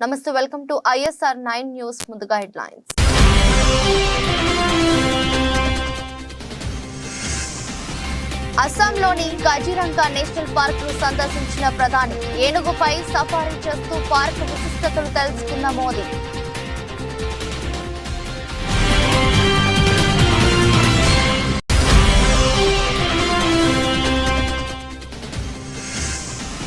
నమస్తే, welcome to ISR 9 news. ముందుగా headlines. అస్సాంలోని కాజిరంగా నేషనల్ పార్క్ ను సందర్శించిన ప్రధాని. ఏనుగుపై సఫారీ చేస్తూ పార్క్ విశిష్టతలు తెలుసుకున్న మోదీ.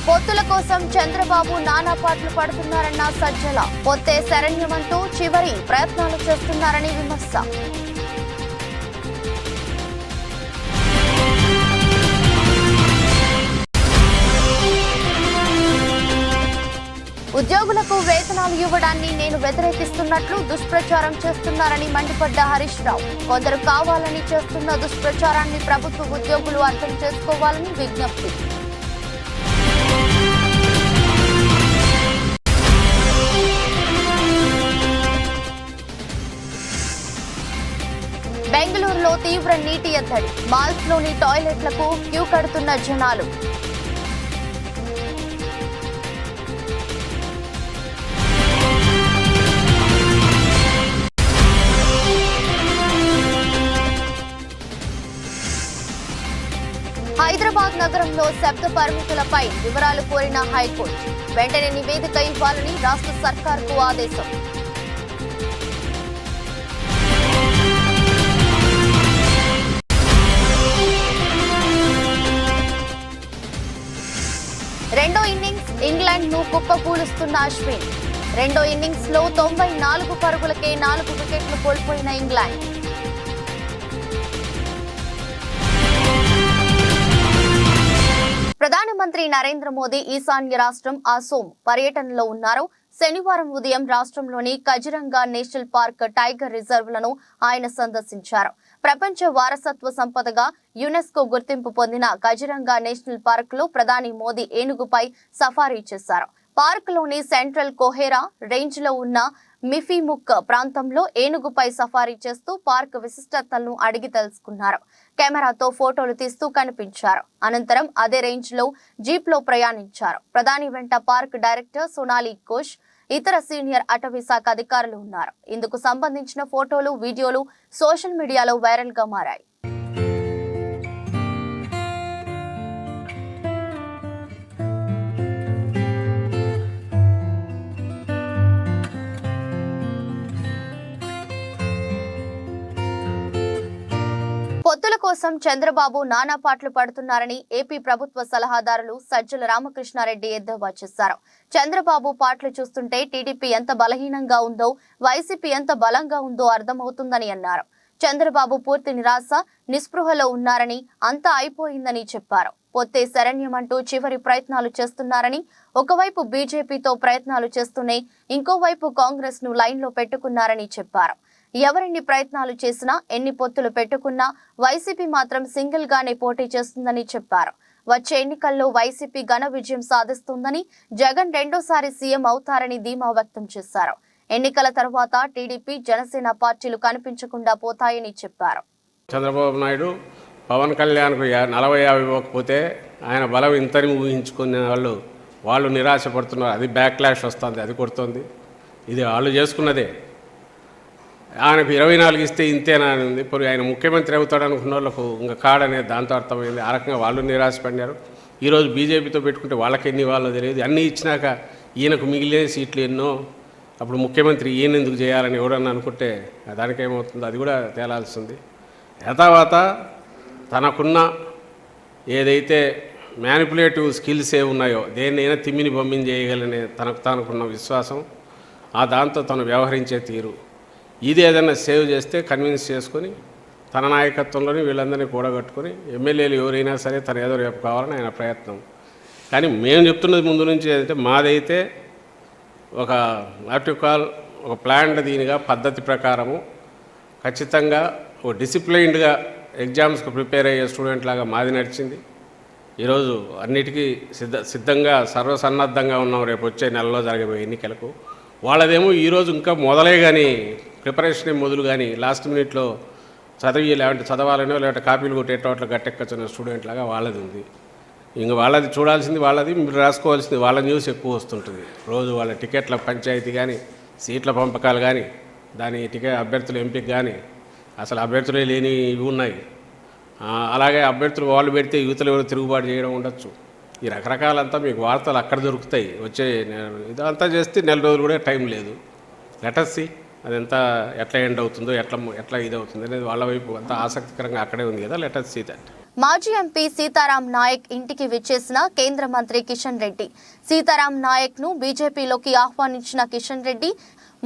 పొత్తుల కోసం చంద్రబాబు నానా పాటలు పడుతున్నారన్న సజ్జల. పొత్తే శరణ్యమంటూ చివరి ప్రయత్నాలు చేస్తున్నారని విమర్శ. ఉద్యోగులకు వేతనాలు ఇవ్వడాన్ని నేను వ్యతిరేకిస్తున్నట్లు దుష్ప్రచారం చేస్తున్నారని మండిపడ్డ హరీష్ రావు. కొందరు కావాలని చేస్తున్న దుష్ప్రచారాన్ని ప్రభుత్వ ఉద్యోగులు అర్థం చేసుకోవాలని విజ్ఞప్తి. బెంగళూరులో తీవ్ర నీటి ఎద్దడి. మాల్స్ లోని టాయిలెట్లకు క్యూ కడుతున్న జనాలు. హైదరాబాద్ నగరంలో శబ్ద పరిమితులపై వివరాలు కోరిన హైకోర్టు. వెంటనే నివేదిక ఇవ్వాలని రాష్ట్ర సర్కార్కు ఆదేశం. రెండో ఇన్నింగ్స్ ఇంగ్లాండ్ ను కుప్పకూలుస్తున్న అశ్విన్. రెండో ఇన్నింగ్స్ లో 94 పరుగులకే 4 వికెట్లు కోల్పోయిన ఇంగ్లాండ్. ప్రధానమంత్రి నరేంద్ర మోదీ ఈశాన్య రాష్ట్రం అసోం పర్యటనలో ఉన్నారు. శనివారం ఉదయం రాష్ట్రంలోని కాజిరంగా నేషనల్ పార్క్, టైగర్ రిజర్వ్లను ఆయన సందర్శించారు. ప్రపంచ వారసత్వ సంపదగా యునెస్కో గుర్తింపు పొందిన కాజిరంగా నేషనల్ పార్క్ లో ప్రధాని మోదీ ఏనుగుపై సఫారీ చేశారు. పార్క్ లోని సెంట్రల్ కోహెరా రేంజ్ లో ఉన్న మిఫీముక్ ప్రాంతంలో ఏనుగుపై సఫారీ చేస్తూ పార్క్ విశిష్టతలను అడిగి తెలుసుకున్నారు. కెమెరాతో ఫోటోలు తీస్తూ కనిపించారు. అనంతరం అదే రేంజ్ లో జీప్ లో ప్రయాణించారు. ప్రధాని వెంట పార్క్ డైరెక్టర్ సోనాలి ఘోష్, ఇతర సీనియర్ అటవీ శాఖ అధికారులు ఉన్నారు. ఇందుకు సంబంధించిన ఫోటోలు, వీడియోలు సోషల్ మీడియాలో వైరల్ గా మారాయి. పొత్తుల కోసం చంద్రబాబు నానా పాటలు పడుతున్నారని ఏపీ ప్రభుత్వ సలహాదారులు సజ్జల రామకృష్ణారెడ్డి ఎద్దేవా చేశారు. చంద్రబాబు పాటలు చూస్తుంటే టీడీపీ ఎంత బలహీనంగా ఉందో, వైసీపీ ఎంత బలంగా ఉందో అర్థమవుతుందని అన్నారు. చంద్రబాబు పూర్తి నిరాశ, నిస్పృహలో ఉన్నారని, అంతా అయిపోయిందని చెప్పారు. పొత్తే శరణ్యమంటూ చివరి ప్రయత్నాలు చేస్తున్నారని, ఒకవైపు బీజేపీతో ప్రయత్నాలు చేస్తూనే ఇంకోవైపు కాంగ్రెస్ ను లైన్ లో పెట్టుకున్నారని చెప్పారు. ఎవరెన్ని ప్రయత్నాలు చేసినా, ఎన్ని పొత్తులు పెట్టుకున్నా వైసీపీ మాత్రం సింగిల్ గానే పోటీ చేస్తుందని చెప్పారు. వచ్చే ఎన్నికల్లో వైసీపీ ఘన విజయం సాధిస్తుందని, జగన్ రెండోసారి సీఎం అవుతారని ధీమా వ్యక్తం చేశారు. ఎన్నికల తర్వాత టీడీపీ, జనసేన పార్టీలు కనిపించకుండా పోతాయని చెప్పారు. చంద్రబాబు నాయుడు పవన్ కళ్యాణ్కు 40-50 ఇవ్వకపోతే ఆయన బలం ఇంతని ఊహించుకునే వాళ్ళు నిరాశపడుతున్నారు. అది బ్యాక్లాష్ వస్తుంది, అది కొడుతుంది. ఇది వాళ్ళు చేసుకున్నదే. ఆయనకు 24 ఇస్తే ఇంతేనా అని ఉంది. ఇప్పుడు ఆయన ముఖ్యమంత్రి అవుతాడు అనుకున్న వాళ్ళకు ఇంకా కాడనేది దాంతో అర్థమైంది. ఆ రకంగా వాళ్ళు నిరాశపడినారు. ఈరోజు బీజేపీతో పెట్టుకుంటే వాళ్ళకి ఎన్ని వాళ్ళో తెలియదు. అన్నీ ఇచ్చినాక ఈయనకు మిగిలే సీట్లు ఎన్నో, అప్పుడు ముఖ్యమంత్రి ఈయన ఎందుకు చేయాలని ఎవడన్నా అనుకుంటే దానికేమవుతుందో అది కూడా తేలాల్సింది. యథావాత తనకున్న ఏదైతే మ్యానిపులేటివ్ స్కిల్స్ ఉన్నాయో, దేన్నైనా తిమ్మిని బొమ్మిని చేయగలనే తనకున్న విశ్వాసం, ఆ దాంతో తను వ్యవహరించే తీరు, ఇది ఏదైనా సేవ్ చేస్తే కన్విన్స్ చేసుకొని తన నాయకత్వంలోని వీళ్ళందరినీ కూడగట్టుకొని ఎమ్మెల్యేలు ఎవరైనా సరే తన ఏదో రేపు కావాలని ఆయన ప్రయత్నం. కానీ మేము చెప్తున్నది ముందు నుంచి ఏదంటే, మాదైతే ఒక ఆర్టికల్, ఒక ప్లాన్డ్ దీనిగా పద్ధతి ప్రకారము ఖచ్చితంగా ఒక డిసిప్లైన్డ్గా ఎగ్జామ్స్కి ప్రిపేర్ అయ్యే స్టూడెంట్ లాగా మాది నడిచింది. ఈరోజు అన్నిటికీ సిద్ధంగా సర్వసన్నద్ధంగా ఉన్నాం రేపు వచ్చే నెలలో జరగబోయే ఎన్నికలకు. వాళ్ళదేమో ఈరోజు ఇంకా మొదలే కానీ ప్రిపరేషన్ మొదలు కానీ లాస్ట్ మినిట్లో చదవాలనో లేదంటే కాపీలు కొట్టేటోట్ల గట్టెక్కచ్చిన స్టూడెంట్ లాగా వాళ్ళది ఉంది. ఇంక వాళ్ళది చూడాల్సింది వాళ్ళది, మీరు రాసుకోవాల్సింది వాళ్ళ న్యూస్ ఎక్కువ వస్తుంటుంది రోజు. వాళ్ళ టికెట్ల పంచాయతీ కానీ, సీట్ల పంపకాలు కానీ, దాని టికెట్ అభ్యర్థుల ఎంపిక కానీ, అసలు అభ్యర్థులే లేని ఇవి ఉన్నాయి. అలాగే అభ్యర్థులు వాళ్ళు పెడితే యువతలు ఎవరు తిరుగుబాటు చేయడం ఉండొచ్చు. ఈ రకరకాలంతా మీకు వార్తలు అక్కడ దొరుకుతాయి. వచ్చే ఇదంతా చేస్తే నెల రోజులు కూడా టైం లేదు. లెటర్సీ అదంతా ఎట్లా ఎండ్ అవుతుందో, ఎట్లా ఇది అవుతుంది అనేది వాళ్ళ వైపు అంతా ఆసక్తికరంగా అక్కడే ఉంది కదా. లెటర్సీ దట్. మాజీ ఎంపీ సీతారాం నాయక్ ఇంటికి విచ్చేసిన కేంద్ర మంత్రి కిషన్ రెడ్డి. సీతారాం నాయక్ ను బీజేపీలోకి ఆహ్వానించిన కిషన్ రెడ్డి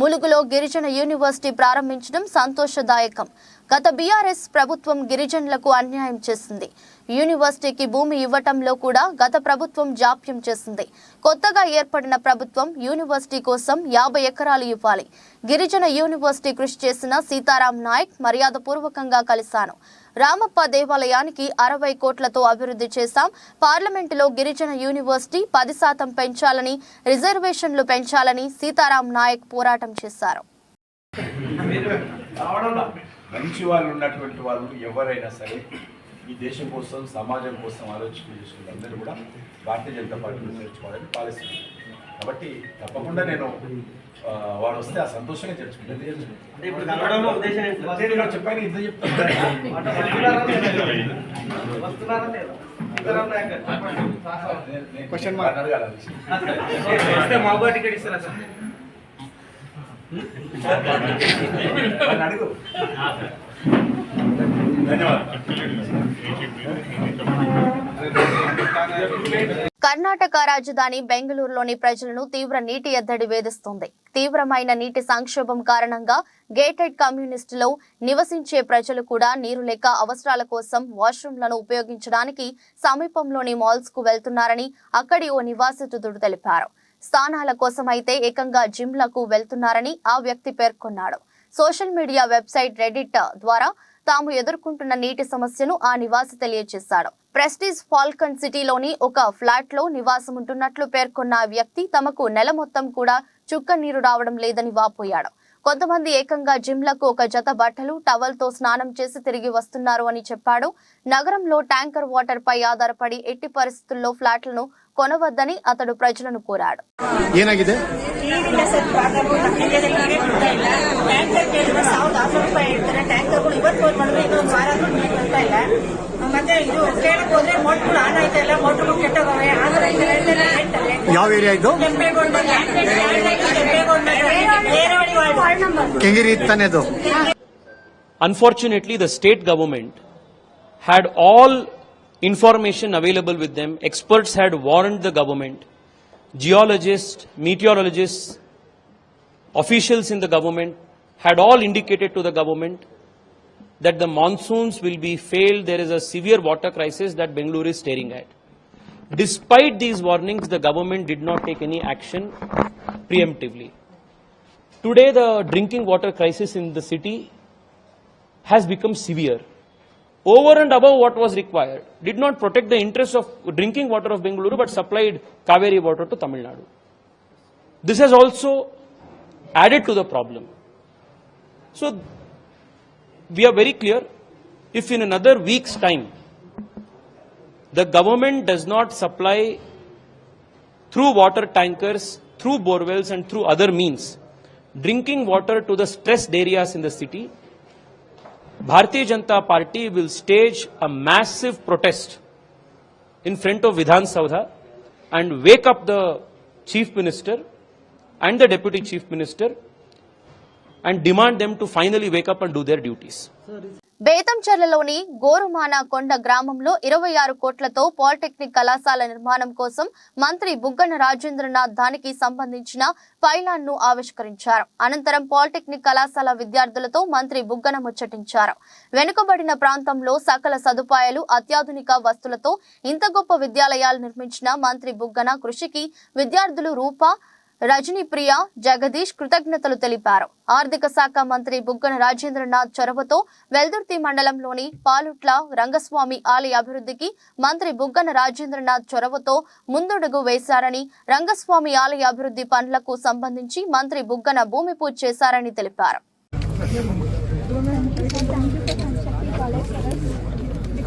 ములుగులో గిరిజన యూనివర్సిటీ ప్రారంభించడం సంతోషదాయకం. గత బీఆర్ఎస్ ప్రభుత్వం గిరిజనులకు అన్యాయం చేసింది. యూనివర్సిటీకి భూమి ఇవ్వటంలో కూడా గత ప్రభుత్వం జాప్యం చేసింది. కొత్తగా ఏర్పడిన ప్రభుత్వం యూనివర్సిటీ కోసం 50 ఎకరాలు ఇవ్వాలి. గిరిజన యూనివర్సిటీ కృషి చేసిన సీతారాం నాయక్ మర్యాదపూర్వకంగా కలిశాను. రామప్ప దేవాలయానికి 60 కోట్లతో అభివృద్ధి చేశాం. పార్లమెంటులో గిరిజన యూనివర్సిటీ 10% పెంచాలని, రిజర్వేషన్లు పెంచాలని సీతారాం నాయక్ పోరాటం చేశారు. మంచి వాళ్ళు ఉన్నటువంటి వాళ్ళు ఎవరైనా సరే ఈ దేశం కోసం, సమాజం కోసం ఆలోచించుకునే అందరూ కూడా భారతీయ జనతా పార్టీలో చేర్చుకోవాలని పాలసీ. కాబట్టి తప్పకుండా నేను వాడు వస్తే ఆ సంతోషంగా చేర్చుకుంటాను. చెప్పాను, ఇంత చెప్తాను అడుగు. కర్ణాటక రాజధాని బెంగళూరులోని ప్రజలను తీవ్ర నీటి ఎద్దడి వేధిస్తోంది. తీవ్రమైన నీటి సంక్షోభం కారణంగా గేటెడ్ కమ్యూనిస్టులో నివసించే ప్రజలు కూడా నీరు లేక అవసరాల కోసం వాష్రూమ్లను ఉపయోగించడానికి సమీపంలోని మాల్స్ కు వెళ్తున్నారని అక్కడి ఓ నివాసితుడు తెలిపారు. స్థానాల కోసం అయితే ఏకంగా జిమ్లకు వెళ్తున్నారని ఆ వ్యక్తి పేర్కొన్నాడు. సోషల్ మీడియా వెబ్సైట్ రెడిట్ ద్వారా తాము ఎదుర్కొంటున్న నీటి సమస్యను ఆ నివాసి తెలియజేశాడు. ప్రెస్టీజ్ ఫాల్కన్ సిటీలోని ఒక ఫ్లాట్ లో నివాసం ఉంటున్నట్లు పేర్కొన్న ఆ వ్యక్తి తమకు నెల మొత్తం కూడా చుక్క నీరు రావడం లేదని వాపోయాడు. కొంతమంది ఏకంగా జిమ్లకు ఒక జత బట్టలు, టవల్ తో స్నానం చేసి తిరిగి వస్తున్నారు అని చెప్పాడు. నగరంలో ట్యాంకర్ వాటర్ పై ఆధారపడి ఎట్టి పరిస్థితుల్లో ఫ్లాట్లను కొనవద్దని అతడు ప్రజలను కోరాడు. ಯಾವ ಏರಿಯಾ ಇದು? Kengeri ತಾನೇದು. Unfortunately, the state government had all information available with them. Experts had warned the government. Geologists, meteorologists, officials in the government had all indicated to the government that the monsoons will be failed. There is a severe water crisis that Bengaluru is staring at. Despite these warnings, the government did not take any action preemptively. Today, the drinking water crisis in the city has become severe. Over and above what was required, did not protect the interests of drinking water of Bengaluru, but supplied Kaveri water to Tamil Nadu. This has also added to the problem. So, we are very clear, if in another week's time, the government does not supply through water tankers, through borewells and through other means, drinking water to the stressed areas in the city, Bharatiya Janata Party will stage a massive protest in front of Vidhan Saudha and wake up the Chief Minister and the Deputy Chief Minister and demand them to finally wake up and do their duties. బేతంచెర్లలోని గోరుమాన కొండ గ్రామంలో 26 కోట్లతో polytechnic కళాశాల నిర్మాణం కోసం మంత్రి బుగ్గన రాజేంద్రనాథ్ దానికి సంబంధించిన pylon ను ఆవిష్కరించారు. అనంతరం పాలిటెక్నిక్ కళాశాల విద్యార్థులతో మంత్రి బుగ్గన ముచ్చటించారు. వెనుకబడిన ప్రాంతంలో సకల సదుపాయాలు, అత్యాధునిక వస్తువులతో ఇంత గొప్ప విద్యాలయాలు నిర్మించిన మంత్రి బుగ్గన కృషికి విద్యార్థులు రూపా, రజనీప్రియ, జగదీష్ కృతజ్ఞతలు తెలిపారు. ఆర్థిక శాఖ మంత్రి బుగ్గన రాజేంద్రనాథ్ చొరవతో వెల్దుర్తి మండలంలోని పాలుట్ల రంగస్వామి ఆలయ అభివృద్ధికి మంత్రి బుగ్గన రాజేంద్రనాథ్ చొరవతో ముందడుగు వేశారని, రంగస్వామి ఆలయ అభివృద్ధి పనులకు సంబంధించి మంత్రి బుగ్గన భూమి పూజ చేశారని తెలిపారు.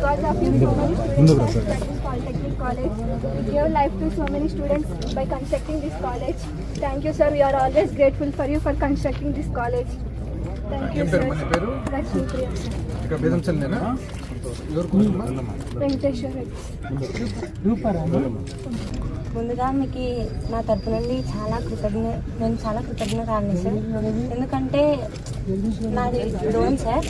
Because of you, so many students are polytechnic college. You gave life to so many students by constructing this college. Thank you, sir. We are always grateful for you for constructing this college. Thank you, sir. Lakshmi Priya, sir. ఇక్కడ బేదంచల్నేనా ఎవరు కూర్చున్నా వెంకటేశ్వర రెడ్డి. ముందుగా మీకు నా తరపు నుండి నేను చాలా కృతజ్ఞరాన్ని సార్. ఎందుకంటే నాది లోన్ సార్.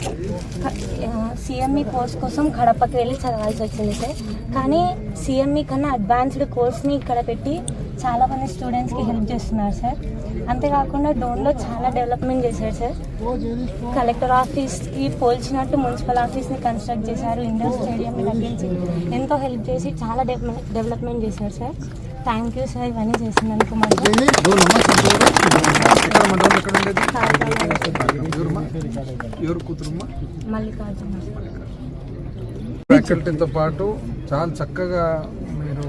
సిఎంఈ కోర్స్ కోసం కడపకి వెళ్ళి చదవాల్సి వచ్చింది సార్. కానీ సిఎంఈ కన్నా అడ్వాన్స్డ్ కోర్స్ని ఇక్కడ పెట్టి చాలా మంది స్టూడెంట్స్కి హెల్ప్ చేస్తున్నారు సార్. అంతేకాకుండా డోన్లో చాలా డెవలప్మెంట్ చేశారు సార్. కలెక్టర్ ఆఫీస్కి పోల్చినట్టు మున్సిపల్ ఆఫీస్ని కన్స్ట్రక్ట్ చేశారు. ఇండోర్ స్టేడియంని తగ్గించి ఎంతో హెల్ప్ చేసి చాలా డెవలప్మెంట్ చేశారు సార్. థ్యాంక్ యూ సార్ ఇవన్నీ చేసినందుకు. ఎవరు కూతురుమ్మా మల్లికార్జున ఫ్యాకల్టీతో పాటు చాలా చక్కగా మీరు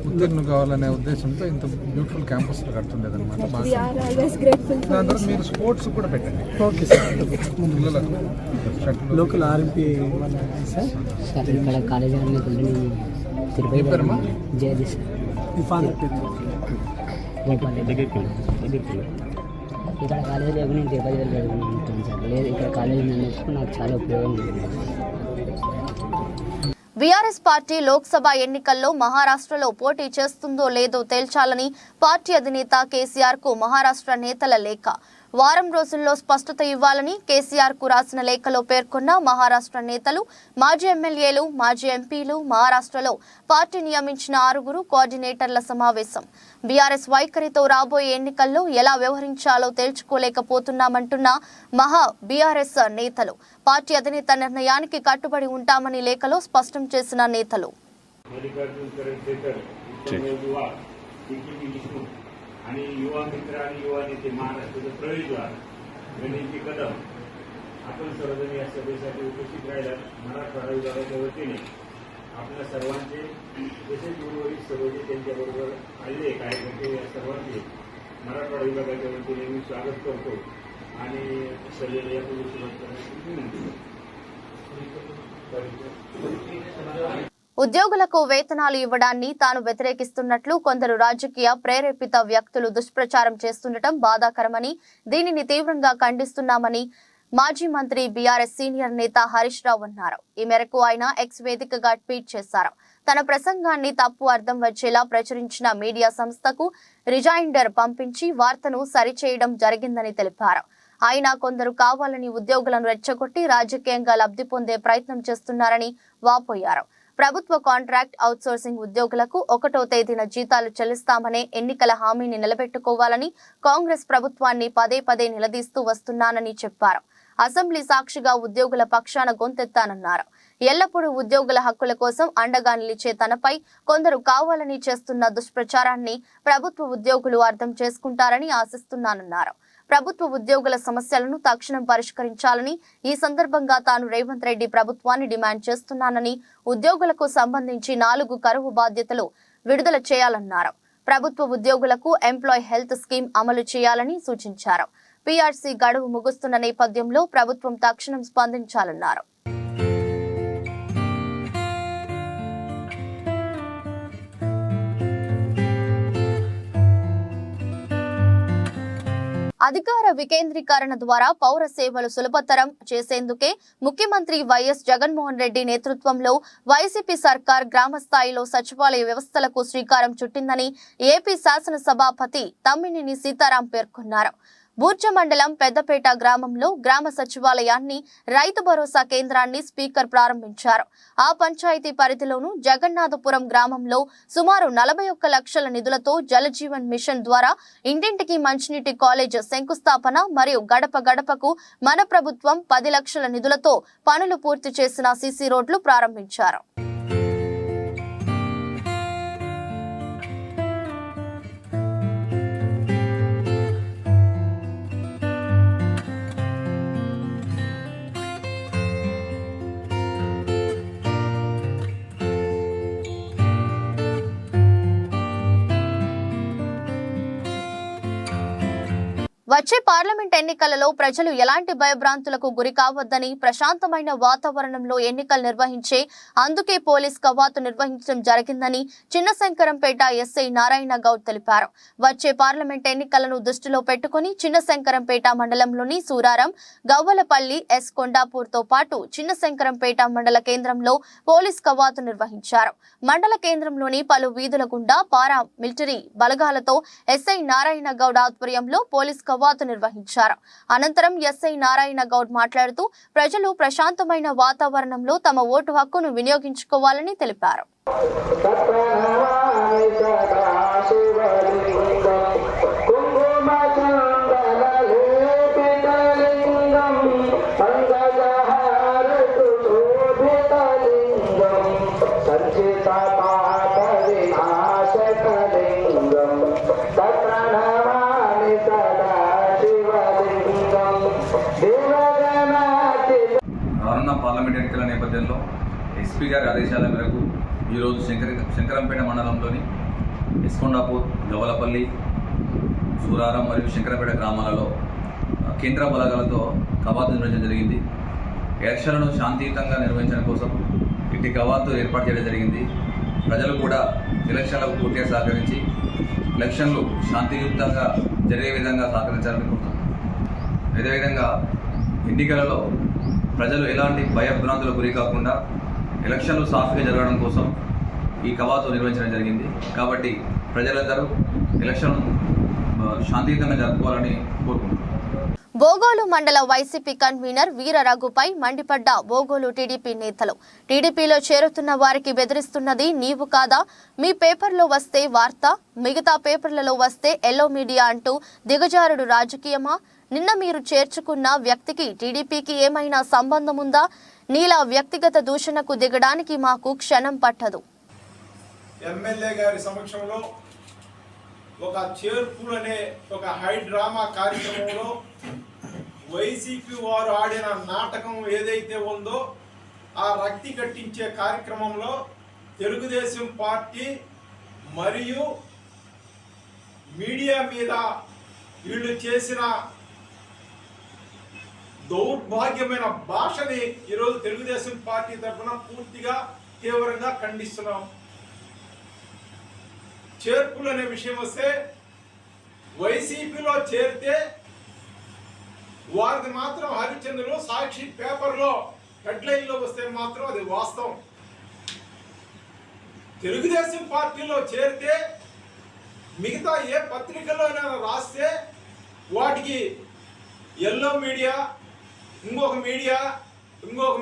ఉత్తీర్ణులు కావాలనే ఉద్దేశంతో ఇంత బ్యూటిఫుల్ క్యాంపస్ కడుతుండేది అనమాట. We are always grateful for దాని you. తర్వాత మీరు స్పోర్ట్స్ కూడా పెట్టండి. Okay sir. పిల్లలకు shuttle local RMP sir sir ఇక్కడ కాలేజీ మీ తిరుపతి పేరమ్మా జయది సార్ ఇఫాన్ ఇక్కడ కాలేజీ లేకుండా నేను తిరుపతి వెళ్ళి చదువుకుంటాను సార్. లేదు ఇక్కడ కాలేజీ ఉన్నందుకు నాకు చాలా ఉపయోగం ఉంది. బీఆర్ఎస్ పార్టీ లోక్సభ ఎన్నికల్లో మహారాష్ట్రలో పోటీ చేస్తుందో లేదో తేల్చాలని పార్టీ అధినేత కేసీఆర్ కు మహారాష్ట్ర నేతల లేఖ. వారం రోజుల్లో స్పష్టత ఇవ్వాలని కేసీఆర్ కు రాసిన లేఖలో పేర్కొన్న మహారాష్ట్ర నేతలు, మాజీ ఎమ్మెల్యేలు, మాజీ ఎంపీలు బీఆర్ఎస్లో పార్టీ నియమించిన 6 కోఆర్డినేటర్ల సమావేశం. బీఆర్ఎస్ వైఖరితో రాబోయే ఎన్నికల్లో ఎలా వ్యవహరించాలో తేల్చుకోలేకపోతున్నామంటున్న బీఆర్ఎస్ నేతలు పార్టీ అధినేత నిర్ణయానికి కట్టుబడి ఉంటామని లేఖలో స్పష్టం చేసిన నేతలు. आणि युवा मित्र आणि युवा नेते महाराष्ट्राचे प्रवेशद्वार गणेशजी कदम आपण सर्वजण या सभेसाठी उपस्थित राहिल्यात. मराठवाडा विभागाच्या वतीने आपल्या सर्वांचे जसे उर्वरित सर्वजे त्यांच्याबरोबर आलेले कार्यकर्ते या सर्वांचे मराठवाडा विभागाच्या वतीने मी स्वागत करतो आणि सभेला यापूर्वी सुरुवात करण्याची विनंती. ఉద్యోగులకు వేతనాలు ఇవ్వడాన్ని తాను వ్యతిరేకిస్తున్నట్లు కొందరు రాజకీయ ప్రేరేపిత వ్యక్తులు దుష్ప్రచారం చేస్తుండటం బాధాకరమని, దీనిని తీవ్రంగా ఖండిస్తున్నామని మాజీ మంత్రి బీఆర్ఎస్ సీనియర్ నేత హరీష్ రావు అన్నారు. ఈ మేరకు ఆయన ఎక్స్ వేదికగా ట్వీట్ చేశారు. తన ప్రసంగాన్ని తప్పు అర్థం వచ్చేలా ప్రచురించిన మీడియా సంస్థకు రిజైండర్ పంపించి వార్తను సరిచేయడం జరిగిందని తెలిపారు. ఆయన కొందరు కావాలని ఉద్యోగులను రెచ్చగొట్టి రాజకీయంగా లబ్ధి పొందే ప్రయత్నం చేస్తున్నారని వాపోయారు. ప్రభుత్వ కాంట్రాక్ట్ అవుట్సోర్సింగ్ ఉద్యోగులకు 1వ తేదీన జీతాలు చెల్లిస్తామనే ఎన్నికల హామీని నిలబెట్టుకోవాలని కాంగ్రెస్ ప్రభుత్వాన్ని పదే నిలదీస్తూ వస్తున్నానని చెప్పారు. అసెంబ్లీ సాక్షిగా ఉద్యోగుల పక్షాన గొంతెత్తానన్నారు. ఎల్లప్పుడూ ఉద్యోగుల హక్కుల కోసం అండగా నిలిచే తనపై కొందరు కావాలని చేస్తున్న దుష్ప్రచారాన్ని ప్రభుత్వ ఉద్యోగులు అర్థం చేసుకుంటారని ఆశిస్తున్నానన్నారు. ప్రభుత్వ ఉద్యోగుల సమస్యలను తక్షణం పరిష్కరించాలని ఈ సందర్భంగా తాను రేవంత్ రెడ్డి ప్రభుత్వాన్ని డిమాండ్ చేస్తున్నానని, ఉద్యోగులకు సంబంధించి 4 కరువు బాధ్యతలు విడుదల చేయాలన్నారు. ప్రభుత్వ ఉద్యోగులకు ఎంప్లాయ్ హెల్త్ స్కీమ్ అమలు చేయాలని సూచించారు. పీఆర్సీ గడువు ముగుస్తున్న నేపథ్యంలో ప్రభుత్వం తక్షణం స్పందించాలన్నారు. అధికార వికేంద్రీకరణ ద్వారా పౌర సేవలు సులభతరం చేసేందుకే ముఖ్యమంత్రి వైఎస్ జగన్మోహన్ రెడ్డి నేతృత్వంలో వైసీపీ సర్కార్ గ్రామ స్థాయిలో సచివాలయ వ్యవస్థలకు శ్రీకారం చుట్టిందని ఏపీ శాసనసభాపతి తమ్మినేని సీతారాం పేర్కొన్నారు. బూర్జ మండలం పెద్దపేట గ్రామంలో గ్రామ సచివాలయాన్ని, రైతు భరోసా కేంద్రాన్ని స్పీకర్ ప్రారంభించారు. ఆ పంచాయతీ పరిధిలోను జగన్నాథపురం గ్రామంలో సుమారు 41 లక్షల నిధులతో జలజీవన్ మిషన్ ద్వారా ఇంటింటికి మంచినీటి కాలేజ్ శంకుస్థాపన మరియు గడప గడపకు మన ప్రభుత్వం 10 లక్షల నిధులతో పనులు పూర్తి చేసిన సీసీ రోడ్లు ప్రారంభించారు. వచ్చే పార్లమెంట్ ఎన్నికలలో ప్రజలు ఎలాంటి భయభ్రాంతులకు గురి కావద్దని ప్రశాంతమైన వాతావరణంలో ఎన్నికలు నిర్వహించే అందుకే పోలీస్ కవాతు నిర్వహించడం జరిగిందని చిన్నశంకరంపేట ఎస్ఐ నారాయణ గౌడ్ తెలిపారు. వచ్చే పార్లమెంట్ ఎన్నికలను దృష్టిలో పెట్టుకుని చిన్నశంకరంపేట మండలంలోని సూరారం, గవ్వలపల్లి, ఎస్ కొండాపూర్తో పాటు చిన్నశంకరంపేట మండల కేంద్రంలో పోలీస్ కవాతు నిర్వహించారు. మండల కేంద్రంలోని పలు వీధుల గుండా పారా మిలిటరీ బలగాలతో ఎస్ఐ నారాయణ గౌడ్ ఆధ్వర్యంలో పోలీస్ కవాతు నిర్వహించారు. అనంతరం ఎస్ఐ నారాయణ గౌడ్ మాట్లాడుతూ ప్రజలు ప్రశాంతమైన వాతావరణంలో తమ ఓటు హక్కును వినియోగించుకోవాలని తెలిపారు. రానున్న పార్లమెంట్ ఎన్నికల నేపథ్యంలో ఎస్పీ గారి ఆదేశాల మేరకు ఈరోజు శంకరంపేట మండలంలోని ఎస్కొండాపూర్, గవ్వలపల్లి, సూరారం మరియు శంకరంపేట గ్రామాలలో కేంద్ర బలగాలతో కవాతు నిర్వహించడం జరిగింది. ఎలక్షన్లను శాంతియుతంగా నిర్వహించడం కోసం ఇట్టి కవాతు ఏర్పాటు చేయడం జరిగింది. ప్రజలు కూడా ఎలక్షన్లకు పూర్తిగా సహకరించి ఎలక్షన్లు శాంతియుతంగా జరిగే విధంగా సహకరించాలని కోరుతున్నాను. అదేవిధంగా ఎన్నికలలో ప్రజలు ఎలాంటి భయభ్రాంతులకు గురి కాకుండా ఎలక్షన్లు సాఫీగా జరగడం కోసం ఈ కవాతు నిర్వహించడం జరిగింది. కాబట్టి ప్రజలందరూ ఎలక్షన్ శాంతియుతంగా జరుపుకోవాలని కోరుకుంటున్నాను. బోగోలు మండల వైసీపీ కన్వీనర్ వీర రఘుపై మండిపడ్డ బోగోలు టీడీపీ నేతలు. టీడీపీలో చేరుతున్న వారికి బెదిరిస్తున్నది నీవు కాదా? మీ పేపర్లో వస్తే వార్త, మిగతా పేపర్లలో వస్తే ఎల్లో మీడియా అంటూ దిగజారుడు రాజకీయమా? నిన్న మీరు చేర్చుకున్న వ్యక్తికి టీడీపీకి ఏమైనా సంబంధం ఉందా? నీలా వ్యక్తిగత దూషణకు దిగడానికి మాకు క్షణం పట్టదు. ఎమ్మెల్యే గారి సమక్షంలో ఒక చేర్పులనే ఒక హై డ్రామా కార్యక్రమంలో వైసీపీ వారు ఆడిన నాటకం ఏదైతే ఉందో ఆ రక్తి కట్టించే కార్యక్రమంలో తెలుగుదేశం పార్టీ మరియు మీడియా మీద వీళ్ళు చేసిన దౌర్భాగ్యమైన భాషని ఈరోజు తెలుగుదేశం పార్టీ తరఫున పూర్తిగా తీవ్రంగా ఖండిస్తున్నాం. చేర్పులు అనే విషయం వస్తే వైసీపీలో చేరితే వారిది మాత్రం హరిచంద్రులు సాక్షి పేపర్లో హెడ్లైన్లో వస్తే మాత్రం అది వాస్తవం. తెలుగుదేశం పార్టీలో చేరితే మిగతా ఏ పత్రికల్లో రాస్తే వాటికి ఎల్లో మీడియా, ఇంకొక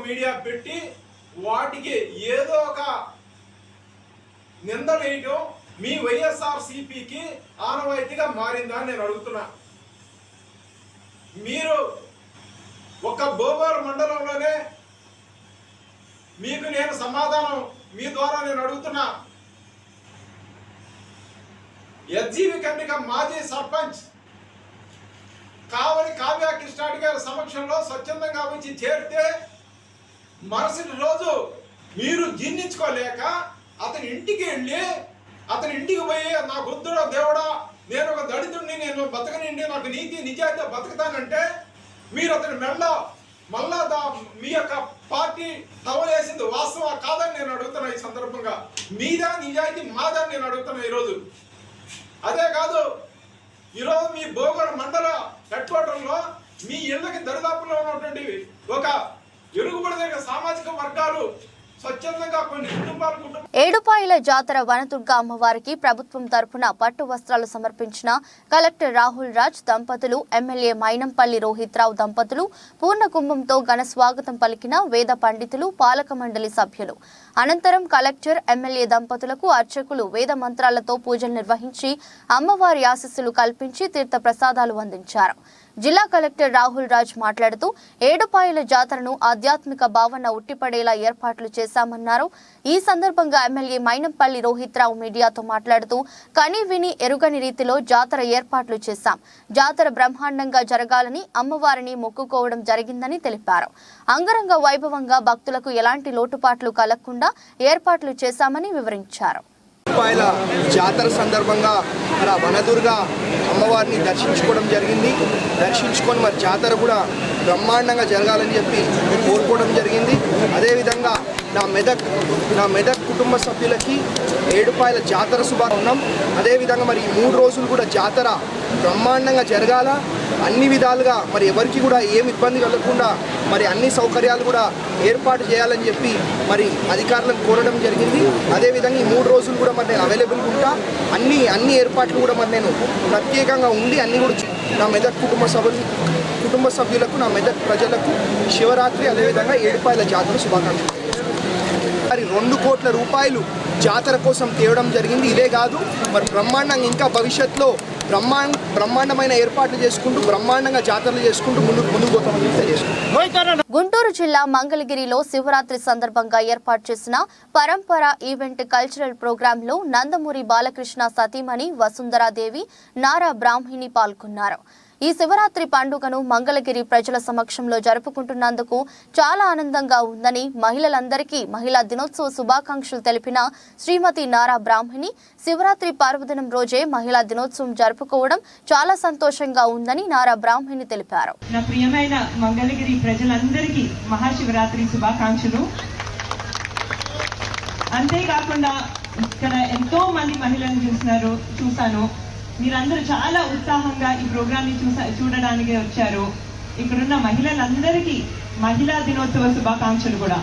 మీడియా పెట్టి వాటికి ఏదో ఒక నిందలు వేయటం మీ వైఎస్ఆర్సీపీకి ఆనవాయితీగా మారిందా అని నేను అడుగుతున్నా. మీరు ఒక బోగోలు మండలంలోనే మీకు నేను సమాధానం మీ ద్వారా నేను అడుగుతున్నా. ఎస్జీవి కన్నిక మాజీ సర్పంచ్ కావలి కావ్య కృష్ణాడి గారి సమక్షంలో స్వచ్ఛందంగా వచ్చి చేరితే మరుసటి రోజు మీరు జీర్ణించుకోలేక అతని ఇంటికి వెళ్ళి అతని ఇంటికి పోయి నా బుద్ధుడో దేవుడా, నేను ఒక దళితుడిని, నేను బతకనిండి, నాకు నీతి నిజాయితీ బతుకుతానంటే మీరు అతని మెల్ల మళ్ళా మీ యొక్క పార్టీ తవలేసింది వాస్తవం కాదని నేను అడుగుతున్నా. ఈ సందర్భంగా మీదా నిజాయితీ మాదా నేను అడుగుతున్నా ఈరోజు. అదే కాదు, ఈరోజు మీ బోగోలు మండల హెడ్ క్వార్టర్లో మీ ఇళ్ళకి దరిదాపుల్లో ఉన్నటువంటి ఒక ఎరుగుబడి సామాజిక వర్గాలు స్వచ్ఛందంగా కొన్ని కుటుంబాలు ఏడుపాయల జాతర వనదుర్గ అమ్మవారికి ప్రభుత్వం తరపున పట్టు వస్త్రాలు సమర్పించిన కలెక్టర్ రాహుల్ రాజ్ దంపతులు, ఎమ్మెల్యే మైనంపల్లి రోహిత్ రావు దంపతులు పూర్ణ కుంభంతో ఘన స్వాగతం పలికిన వేద పండితులు, పాలక మండలి సభ్యులు. అనంతరం కలెక్టర్, ఎమ్మెల్యే దంపతులకు అర్చకులు వేద మంత్రాలతో పూజలు నిర్వహించి అమ్మవారి ఆశీస్సులు కల్పించి తీర్థ ప్రసాదాలు అందించారు. జిల్లా కలెక్టర్ రాహుల్ రాజ్ మాట్లాడుతూ ఏడుపాయల జాతరను ఆధ్యాత్మిక భావన ఉట్టిపడేలా ఏర్పాట్లు చేశామన్నారు. ఈ సందర్భంగా ఎమ్మెల్యే మైనంపల్లి రోహిత్ రావు మీడియాతో మాట్లాడుతూ కని విని ఎరుగని రీతిలో జాతర ఏర్పాట్లు చేశాం. జాతర బ్రహ్మాండంగా జరగాలని అమ్మవారిని మొక్కుకోవడం జరిగిందని తెలిపారు. అంగరంగ వైభవంగా భక్తులకు ఎలాంటి లోటుపాట్లు కలగకుండా ఏర్పాట్లు చేశామని వివరించారు. రూపాయల జాతర సందర్భంగా మన వనదుర్గ అమ్మవారిని దర్శించుకోవడం జరిగింది. దర్శించుకొని మరి జాతర కూడా బ్రహ్మాండంగా జరగాలని చెప్పి కోరుకోవడం జరిగింది. అదేవిధంగా నా మెదక్ కుటుంబ సభ్యులకి ఏడుపాయల జాతర శుభాకాంక్షలు. అదేవిధంగా మరి 3 రోజులు కూడా జాతర బ్రహ్మాండంగా జరగాల, అన్ని విధాలుగా మరి ఎవరికి కూడా ఏమి ఇబ్బంది కలగకుండా మరి అన్ని సౌకర్యాలు కూడా ఏర్పాటు చేయాలని చెప్పి మరి అధికారులను కోరడం జరిగింది. అదేవిధంగా ఈ 3 రోజులు కూడా మరి నేను అవైలబుల్గా ఉంటా. అన్ని ఏర్పాట్లు కూడా మరి నేను ప్రత్యేకంగా ఉండి అన్ని కూడా నా మెదక్ కుటుంబ సభ్యులకు, నా మెదక్ ప్రజలకు శివరాత్రి అదేవిధంగా ఏడుపాయల జాతర శుభాకాంక్షలు. మరి 2 కోట్ల రూపాయలు జాతర కోసం తేవడం జరిగింది. ఇదే కాదు మరి బ్రహ్మాండంగా ఇంకా భవిష్యత్తులో బ్రహ్మాండమైన ఏర్పాట్లు చేసుకుంటూ బ్రహ్మాండంగా జాతరలు చేసుకుంటూ ముందుకు పోతామని తెలియజేసుకుంటాం. గుంటూరు జిల్లా మంగళగిరిలో శివరాత్రి సందర్భంగా ఏర్పాటు చేసిన పరంపర ఈవెంట్ కల్చరల్ ప్రోగ్రామ్ లో నందమూరి బాలకృష్ణ సతీమణి వసుంధరాదేవి నారా బ్రాహ్మణి పాల్గొన్నారు. ఈ శివరాత్రి పండుగను మంగళగిరి ప్రజల సమక్షంలో జరుపుకుంటున్నందుకు చాలా ఆనందంగా ఉందని మహిళలందరికీ మహిళా దినోత్సవ శుభాకాంక్షలు తెలిపిన శ్రీమతి నారా బ్రాహ్మణి, శివరాత్రి పర్వదినం రోజే మహిళా దినోత్సవం జరుపుకోవడం చాలా సంతోషంగా ఉందని నారా బ్రాహ్మణి తెలిపారు. నా ప్రియమైన మంగళగిరి ప్రజలందరికీ మహాశివరాత్రి శుభాకాంక్షలు. అంతేకాకుండా ఇక్కడ ఎంతో మంది మహిళలను చూశాను. మీరందరూ చాలా ఉత్సాహంగా ఈ ప్రోగ్రామ్ ని చూడడానికి వచ్చారు. ఇక్కడున్న మహిళలందరికీ మహిళా దినోత్సవ శుభాకాంక్షలు కూడా.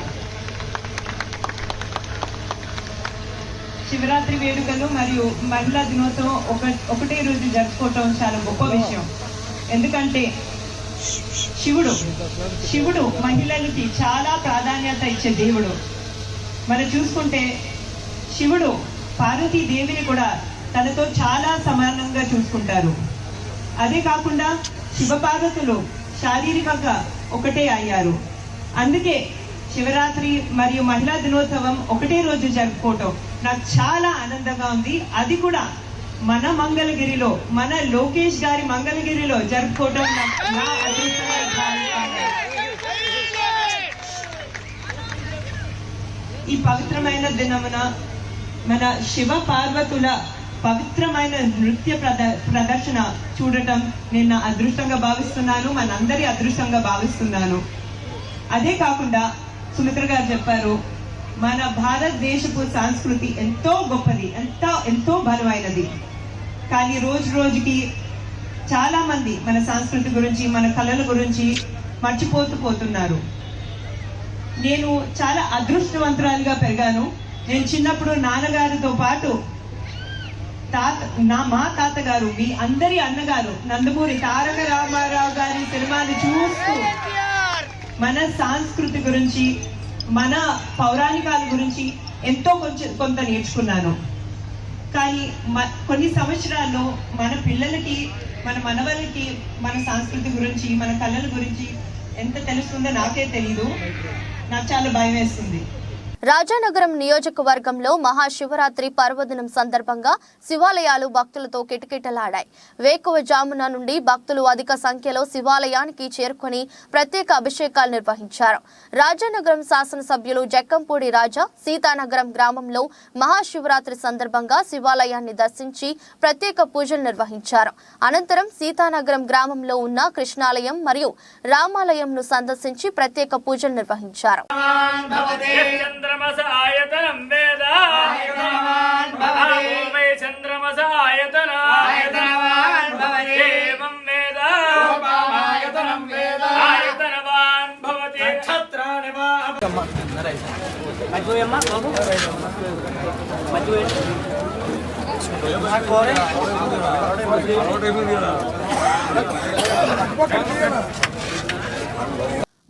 శివరాత్రి వేడుకలు మరియు మహిళా దినోత్సవం ఒకటే రోజు జరుపుకోవటం చాలా గొప్ప విషయం. ఎందుకంటే శివుడు మహిళలకి చాలా ప్రాధాన్యత ఇచ్చే దేవుడు. మనం చూసుకుంటే శివుడు పార్వతీదేవిని కూడా తనతో చాలా సమానంగా చూసుకుంటారు. అదే కాకుండా శివపార్వతులు శారీరకంగా ఒకటే అయ్యారు. అందుకే శివరాత్రి మరియు మహిళా దినోత్సవం ఒకటే రోజు జరుపుకోవటం నాకు చాలా ఆనందంగా ఉంది. అది కూడా మన మంగళగిరిలో, మన లోకేష్ గారి మంగళగిరిలో జరుపుకోవటం నా అదృష్టంగా భావిస్తాను. ఈ పవిత్రమైన దినమున మన శివ పార్వతుల పవిత్రమైన నృత్య ప్రదర్శన చూడటం నేను నా అదృష్టంగా భావిస్తున్నాను, మనందరి అదృష్టంగా భావిస్తున్నాను. అదే కాకుండా సుమిత్ర గారు చెప్పారు, మన భారతదేశపు సంస్కృతి ఎంతో గొప్పది, ఎంతో బలమైనది. కానీ రోజు రోజుకి చాలా మంది మన సంస్కృతి గురించి, మన కళల గురించి మర్చిపోతున్నారు. నేను చాలా అదృష్టవంతురాలుగా పెరిగాను. నేను చిన్నప్పుడు నాన్నగారితో పాటు మా తాతగారు, మీ అందరి అన్నగారు నందమూరి తారక రామారావు గారి సినిమాలు చూస్తూ మన సంస్కృతి గురించి, మన పౌరాణికాల గురించి ఎంతో కొంత నేర్చుకున్నాను. కానీ కొన్ని సంవత్సరాల్లో మన పిల్లలకి, మన మనవలకి మన సంస్కృతి గురించి, మన కళల గురించి ఎంత తెలుస్తుందో నాకే తెలీదు. నాకు చాలా భయం వేస్తుంది. రాజానగరం నియోజకవర్గంలో మహాశివరాత్రి పర్వదినం సందర్భంగా శివాలయాలు భక్తులతో కిటకిటలాడాయి. వేకువజామున నుండి భక్తులు అధిక సంఖ్యలో శివాలయానికి చేరుకొని ప్రత్యేక అభిషేకాలు నిర్వహించారు. రాజానగరం శాసనసభ్యులు జక్కంపూడి రాజా సీతానగరం గ్రామంలో మహాశివరాత్రి సందర్భంగా శివాలయాన్ని దర్శించి ప్రత్యేక పూజలు నిర్వహించారు. అనంతరం సీతానగరం గ్రామంలో ఉన్న కృష్ణాలయం మరియు రామాలయంను సందర్శించి ప్రత్యేక పూజలు నిర్వహించారు. చంద్రమస ఆయతనం వేద భవే చంద్రమస ఆయతన ఏవం వేద ఆయతనం వేద ఆయతనవాన్ భవతి నక్షత్రాణి వా మధ్యయమ్మ బాబు మధ్య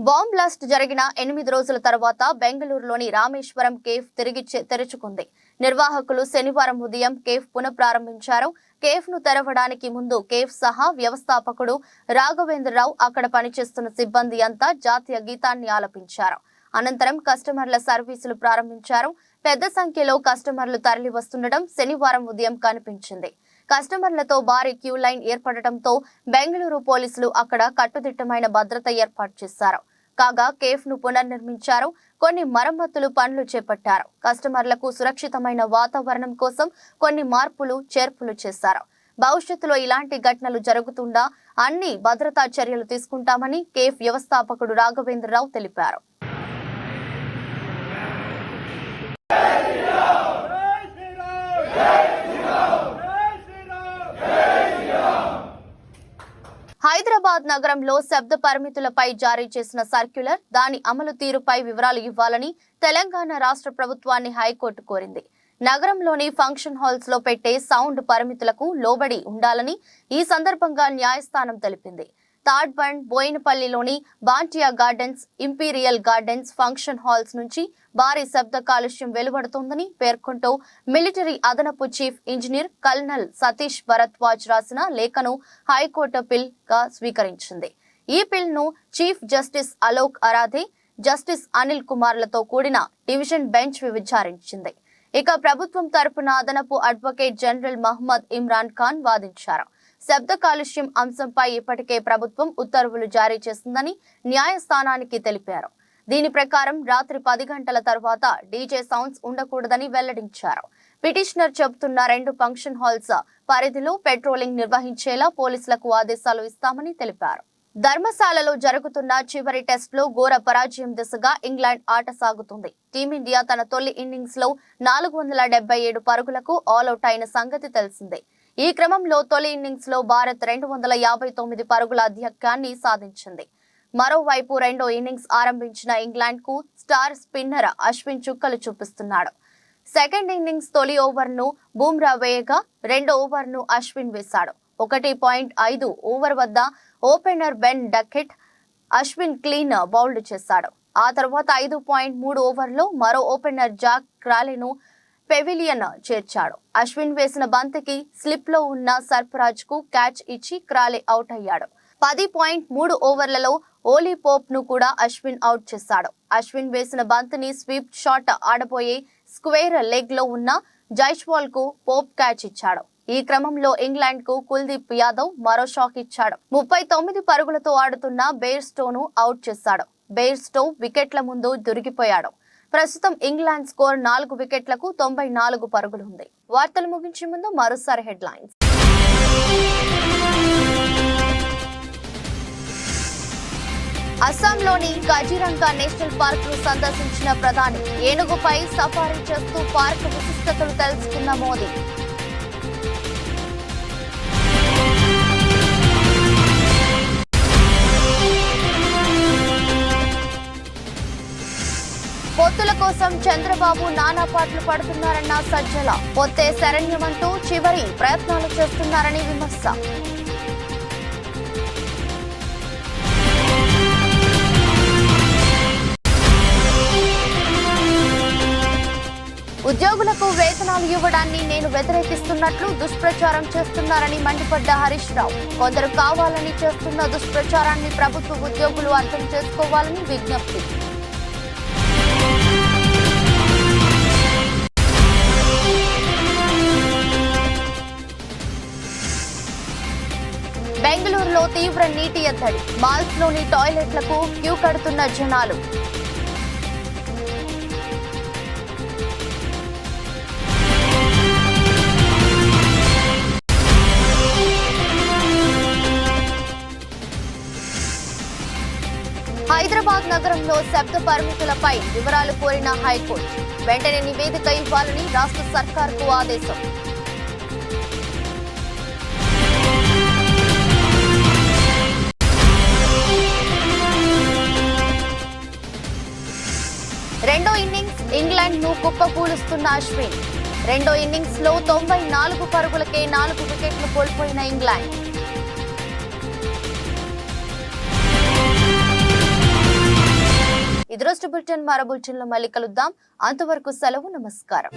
బాంబ్ బ్లాస్ట్ జరిగిన 8 రోజుల తర్వాత బెంగళూరులోని రామేశ్వరం కేఫ్ తిరిగి తెరుచుకుంది. నిర్వాహకులు శనివారం ఉదయం కేఫ్ పునఃప్రారంభించారు. కేఫ్ ను తెరవడానికి ముందు కేఫ్ సహా వ్యవస్థాపకుడు రాఘవేంద్రరావు, అక్కడ పనిచేస్తున్న సిబ్బంది అంతా జాతీయ గీతాన్ని ఆలపించారు. అనంతరం కస్టమర్ల సర్వీసులు ప్రారంభించారు. పెద్ద సంఖ్యలో కస్టమర్లు తరలి వస్తుండటం శనివారం ఉదయం కనిపించింది. కస్టమర్లతో భారీ క్యూ లైన్ ఏర్పడటంతో బెంగళూరు పోలీసులు అక్కడ కట్టుదిట్టమైన భద్రత ఏర్పాటు చేశారు. కాగా కేఫ్ ను పునర్నిర్మించారు. కొన్ని మరమ్మతులు పనులు చేపట్టారు. కస్టమర్లకు సురక్షితమైన వాతావరణం కోసం కొన్ని మార్పులు చేర్పులు చేశారు. భవిష్యత్తులో ఇలాంటి ఘటనలు జరుగుతుండా అన్ని భద్రతా చర్యలు తీసుకుంటామని కేఫ్ వ్యవస్థాపకుడు రాఘవేంద్రరావు తెలిపారు. హైదరాబాద్ నగరంలో శబ్ద పరిమితులపై జారీ చేసిన సర్క్యులర్, దాని అమలు తీరుపై వివరాలు ఇవ్వాలని తెలంగాణ రాష్ట్ర ప్రభుత్వాన్ని హైకోర్టు కోరింది. నగరంలోని ఫంక్షన్ హాల్స్ లో పెట్టే సౌండ్ పరిమితులకు లోబడి ఉండాలని ఈ సందర్భంగా న్యాయస్థానం తెలిపింది. తాడ్బండ్, బోయినపల్లిలోని Bantia gardens, imperial gardens function halls నుంచి భారీ శబ్ద కాలుష్యం వెలువడుతోందని పేర్కొంటూ మిలిటరీ అదనపు chief engineer colonel Satish Bharadwaj రాసిన లేఖను హైకోర్టు పిల్ గా స్వీకరించింది. ఈ పిల్ ను chief justice Alok Aradhe, justice Anil కుమార్లతో కూడిన డివిజన్ బెంచ్ విచారించింది. ఇక ప్రభుత్వం తరపున అదనపు అడ్వకేట్ జనరల్ మహమ్మద్ ఇమ్రాన్ ఖాన్ వాదించారు. శబ్ద కాలుష్యం అంశంపై ఇప్పటికే ప్రభుత్వం ఉత్తర్వులు జారీ చేసిందని న్యాయస్థానానికి తెలిపారు. దీని ప్రకారం రాత్రి 10 గంటల తర్వాత డీజే సౌండ్స్ ఉండకూడదని వెల్లడించారు. పిటిషనర్ చెబుతున్న 2 ఫంక్షన్ హాల్స్ పరిధిలో పెట్రోలింగ్ నిర్వహించేలా పోలీసులకు ఆదేశాలు ఇస్తామని తెలిపారు. ధర్మశాలలో జరుగుతున్న చివరి టెస్టులో ఘోర పరాజయం దిశగా ఇంగ్లాండ్ ఆట సాగుతుంది. టీమిండియా తన తొలి ఇన్నింగ్స్ లో 477 పరుగులకు ఆల్అౌట్ అయిన సంగతి తెలిసిందే. ఈ క్రమంలో తొలి ఇన్నింగ్స్ లో భారత్ 259 పరుగుల ఆధిక్యాన్ని సాధించింది. మరోవైపు రెండో ఇన్నింగ్స్ ఆరంభించిన ఇంగ్లాండ్ కు స్టార్ స్పిన్నర్ అశ్విన్ చుక్కలు చూపిస్తున్నాడు. సెకండ్ ఇన్నింగ్స్ తొలి ఓవర్ ను బుమ్రా వేయగా రెండో ఓవర్ ను అశ్విన్ వేశాడు. 1.5 ఓవర్ వద్ద opener Ben Duckett Ashwin clean bowled చేశాడు. ఆ తర్వాత 5.3 ఓవర్లో మరో ఓపెనర్ జాక్ క్రాలీను పెవిలియన్ చేర్చాడు. అశ్విన్ వేసిన బంతికి స్లిప్ లో ఉన్న సర్ఫరాజ్ కు క్యాచ్ ఇచ్చి క్రాలీ అవుట్ అయ్యాడు. 10.3 ఓవర్లలో ఓలీ పోప్ ను కూడా అశ్విన్ అవుట్ చేశాడు. అశ్విన్ వేసిన బంతిని స్వీప్ షాట్ ఆడబోయే స్క్వేర్ లెగ్ లో ఉన్న జైస్వాల్ కు పోప్ క్యాచ్ ఇచ్చాడు. ఈ క్రమంలో ఇంగ్లాండ్ కు కుల్దీప్ యాదవ్ మరో షాక్ ఇచ్చాడు. 39 పరుగులతో ఆడుతున్న బెయిర్స్టోను అవుట్ చేశాడు. బెయిర్స్టో వికెట్ల ముందు దొరికిపోయాడు. ప్రస్తుతం ఇంగ్లాండ్ స్కోర్ 4 వికెట్లకు 94 పరుగులుంది. వార్తలు ముగించే ముందు మరోసారి హెడ్లైన్స్. అస్సాంలోని కాజీరంగా నేషనల్ పార్క్ ను సందర్శించిన ప్రధాని, ఏనుగుపై సఫారీ చేస్తూ పార్క్ విశిష్టతలు తెలుసుకున్న మోదీ. పొత్తుల కోసం చంద్రబాబు నానా పాటలు పడుతున్నారన్న సజ్జల, పొత్తే శరణ్యమంటూ చివరి ప్రయత్నాలు చేస్తున్నారని విమర్శ. ఉద్యోగులకు వేతనాలు ఇవ్వడాన్ని నేను వ్యతిరేకిస్తున్నట్లు దుష్ప్రచారం చేస్తున్నారని మండిపడ్డ హరీష్ రావు. కొందరు కావాలని చేస్తున్న దుష్ప్రచారాన్ని ప్రభుత్వ ఉద్యోగులు అర్థం చేసుకోవాలని విజ్ఞప్తి. బెంగళూరులో తీవ్ర నీటి ఎద్దడి, మాల్స్ లోని టాయిలెట్లకు క్యూ కడుతున్న జనాలు. హైదరాబాద్ నగరంలో శబ్ద పరిమితులపై వివరాలు కోరిన హైకోర్టు, వెంటనే నివేదిక ఇవ్వాలని రాష్ట్ర సర్కార్కు ఆదేశం. రెండో ఇన్నింగ్స్ ఇంగ్లాండ్ ను కుప్పకూలుస్తున్న అశ్విన్. రెండో ఇన్నింగ్స్ లో 94 పరుగులకే 4 వికెట్లు కోల్పోయిన ఇంగ్లాండ్. ఇది రోజు బులెటిన్. మరో బులెటిన్ లో మళ్ళీ కలుద్దాం. అంతవరకు సెలవు, నమస్కారం.